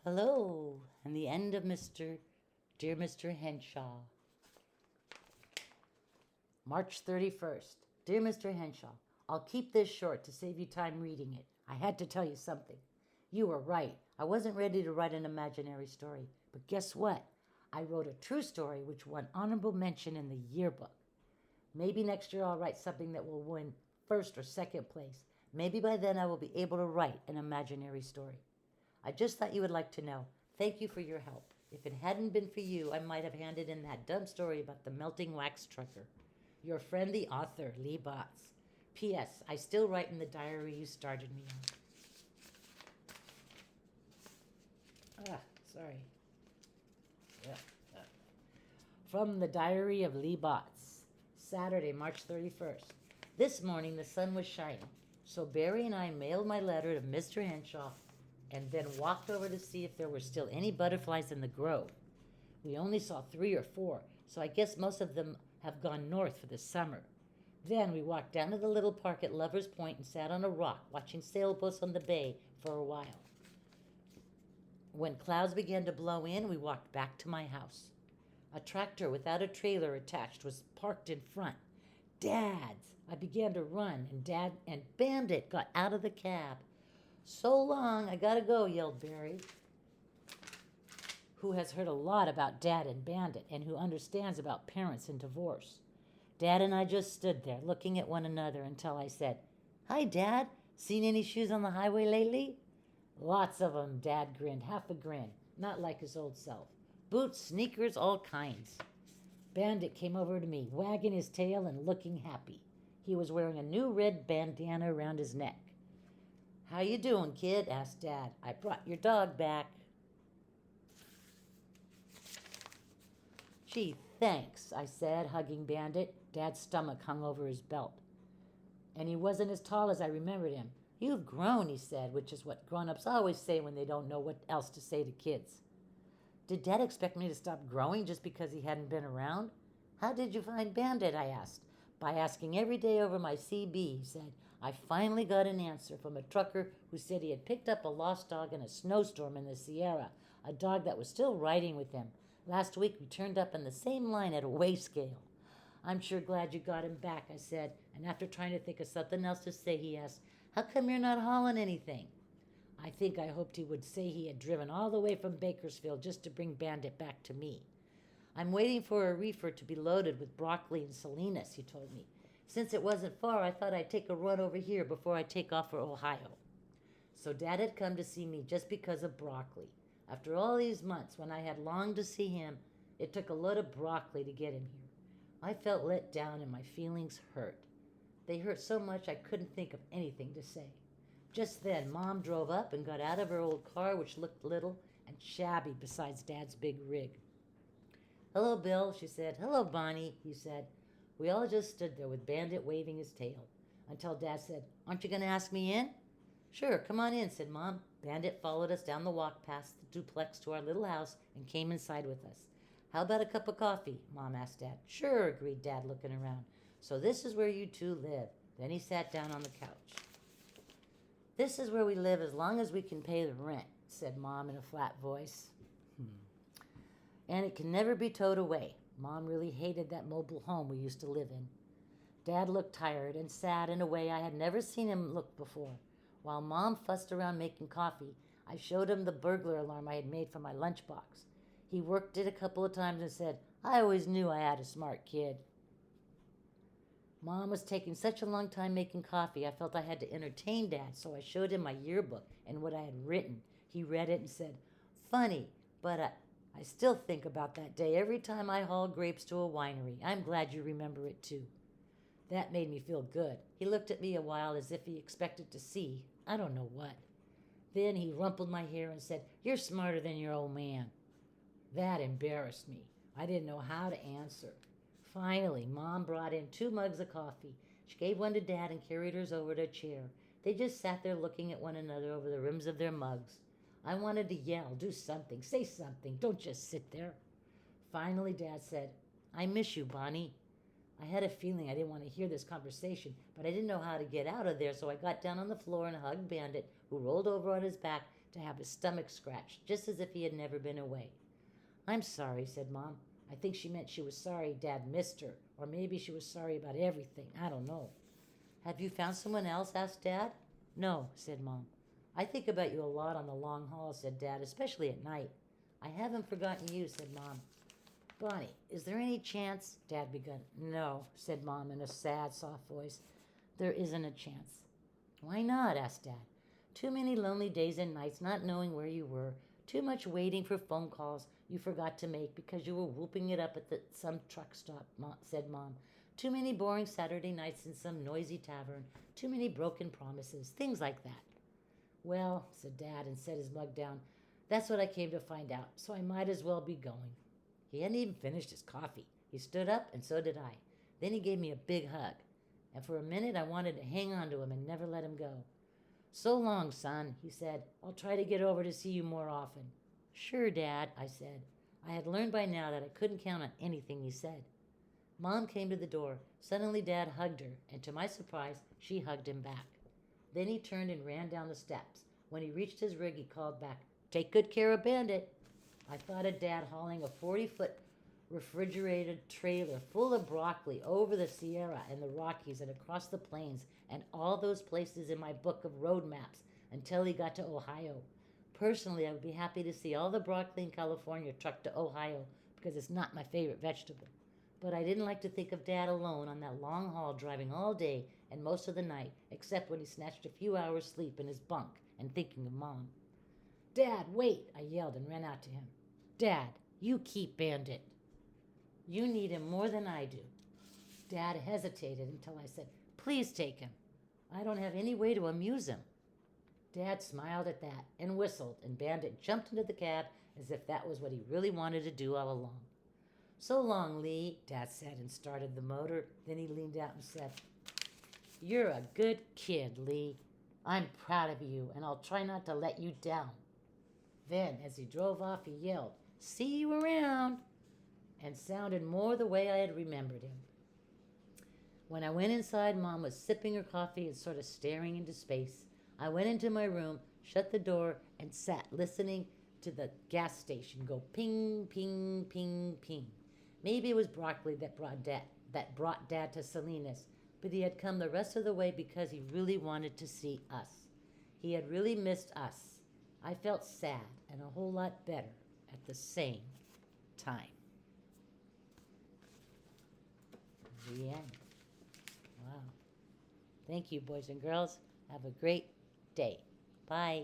Hello, and the end of Dear Mr. Henshaw. March 31st. Dear Mr. Henshaw, I'll keep this short to save you time reading it. I had to tell you something. You were right. I wasn't ready to write an imaginary story. But guess what? I wrote a true story which won honorable mention in the yearbook. Maybe next year I'll write something that will win first or second place. Maybe by then I will be able to write an imaginary story. I just thought you would like to know. Thank you for your help. If it hadn't been for you, I might have handed in that dumb story about the melting wax trucker. Your friend, the author, Lee Botts. P.S. I still write in the diary you started me on. Sorry. Yeah. From the diary of Lee Botts. Saturday, March 31st. This morning the sun was shining, so Barry and I mailed my letter to Mr. Henshaw and then walked over to see if there were still any butterflies in the grove. We only saw 3 or 4, so I guess most of them have gone north for the summer. Then we walked down to the little park at Lover's Point and sat on a rock watching sailboats on the bay for a while. When clouds began to blow in, we walked back to my house. A tractor without a trailer attached was parked in front. Dad's! I began to run, and Dad and Bandit got out of the cab. So long, I gotta go, yelled Barry, who has heard a lot about Dad and Bandit and who understands about parents and divorce. Dad and I just stood there looking at one another until I said, "Hi, Dad. Seen any shoes on the highway lately?" "Lots of 'em," Dad grinned, half a grin, not like his old self. "Boots, sneakers, all kinds." Bandit came over to me, wagging his tail and looking happy. He was wearing a new red bandana around his neck. "How you doing, kid?" asked Dad. "I brought your dog back." "Gee, thanks," I said, hugging Bandit. Dad's stomach hung over his belt. And he wasn't as tall as I remembered him. "You've grown," he said, which is what grown-ups always say when they don't know what else to say to kids. Did Dad expect me to stop growing just because he hadn't been around? "How did you find Bandit?" I asked. "By asking every day over my CB," he said. "I finally got an answer from a trucker who said he had picked up a lost dog in a snowstorm in the Sierra, a dog that was still riding with him. Last week we turned up in the same line at a weigh scale." "I'm sure glad you got him back," I said, and after trying to think of something else to say, he asked, "How come you're not hauling anything?" I hoped he would say he had driven all the way from Bakersfield just to bring Bandit back to me. "I'm waiting for a reefer to be loaded with broccoli and salinas," he told me. "Since it wasn't far, I thought I'd take a run over here before I take off for Ohio." So Dad had come to see me just because of broccoli. After all these months, when I had longed to see him, it took a load of broccoli to get him here. I felt let down and my feelings hurt. They hurt so much I couldn't think of anything to say. Just then, Mom drove up and got out of her old car, which looked little and shabby beside Dad's big rig. "Hello, Bill," she said. "Hello, Bonnie," he said. We all just stood there with Bandit waving his tail, until Dad said, "Aren't you going to ask me in?" "Sure, come on in," said Mom. Bandit followed us down the walk past the duplex to our little house and came inside with us. "How about a cup of coffee?" Mom asked Dad. "Sure," agreed Dad, looking around. "So this is where you two live." Then he sat down on the couch. "This is where we live as long as we can pay the rent," said Mom in a flat voice. "And it can never be towed away." Mom really hated that mobile home we used to live in. Dad looked tired and sad in a way I had never seen him look before. While Mom fussed around making coffee, I showed him the burglar alarm I had made for my lunchbox. He worked it a couple of times and said, "I always knew I had a smart kid." Mom was taking such a long time making coffee, I felt I had to entertain Dad, so I showed him my yearbook and what I had written. He read it and said, "Funny, but I still think about that day every time I haul grapes to a winery. I'm glad you remember it too." That made me feel good. He looked at me a while as if he expected to see, I don't know what. Then he rumpled my hair and said, "You're smarter than your old man." That embarrassed me. I didn't know how to answer. Finally, Mom brought in 2 mugs of coffee. She gave one to Dad and carried hers over to a chair. They just sat there looking at one another over the rims of their mugs. I wanted to yell, "Do something, say something, don't just sit there." Finally, Dad said, "I miss you, Bonnie." I had a feeling I didn't want to hear this conversation, but I didn't know how to get out of there, so I got down on the floor and hugged Bandit, who rolled over on his back, to have his stomach scratched, just as if he had never been away. I'm sorry, said Mom. I think she meant she was sorry Dad missed her, or maybe she was sorry about everything. I don't know. Have you found someone else? Asked Dad. No, said Mom. I think about you a lot on the long haul, said Dad, especially at night. I haven't forgotten you, said Mom. Bonnie, is there any chance? Dad begun. No, said Mom in a sad, soft voice. There isn't a chance. Why not? Asked Dad. Too many lonely days and nights not knowing where you were. Too much waiting for phone calls you forgot to make because you were whooping it up at some truck stop, said Mom. Too many boring Saturday nights in some noisy tavern. Too many broken promises. Things like that. Well, said Dad and set his mug down. That's what I came to find out, so I might as well be going. He hadn't even finished his coffee. He stood up, and so did I. Then he gave me a big hug. And for a minute I wanted to hang on to him and never let him go. So long, son, he said. I'll try to get over to see you more often. Sure, Dad, I said. I had learned by now that I couldn't count on anything he said. Mom came to the door. Suddenly Dad hugged her, and to my surprise, she hugged him back. Then he turned and ran down the steps. When he reached his rig, he called back, Take good care of Bandit. I thought of Dad hauling a 40-foot refrigerated trailer full of broccoli over the Sierra and the Rockies and across the plains and all those places in my book of road maps until he got to Ohio. Personally, I would be happy to see all the broccoli in California trucked to Ohio because it's not my favorite vegetable. But I didn't like to think of Dad alone on that long haul driving all day and most of the night, except when he snatched a few hours' sleep in his bunk and thinking of Mom. Dad, wait, I yelled and ran out to him. Dad, you keep Bandit. You need him more than I do. Dad hesitated until I said, Please take him. I don't have any way to amuse him. Dad smiled at that and whistled, and Bandit jumped into the cab as if that was what he really wanted to do all along. So long, Lee, Dad said and started the motor. Then he leaned out and said, You're a good kid, Lee. I'm proud of you, and I'll try not to let you down. Then, as he drove off, he yelled, See you around, and sounded more the way I had remembered him. When I went inside, Mom was sipping her coffee and sort of staring into space. I went into my room, shut the door, and sat listening to the gas station go ping, ping, ping, ping. Maybe it was broccoli that brought Dad to Salinas, but he had come the rest of the way because he really wanted to see us. He had really missed us. I felt sad and a whole lot better at the same time. The end. Wow. Thank you, boys and girls. Have a great day. Bye.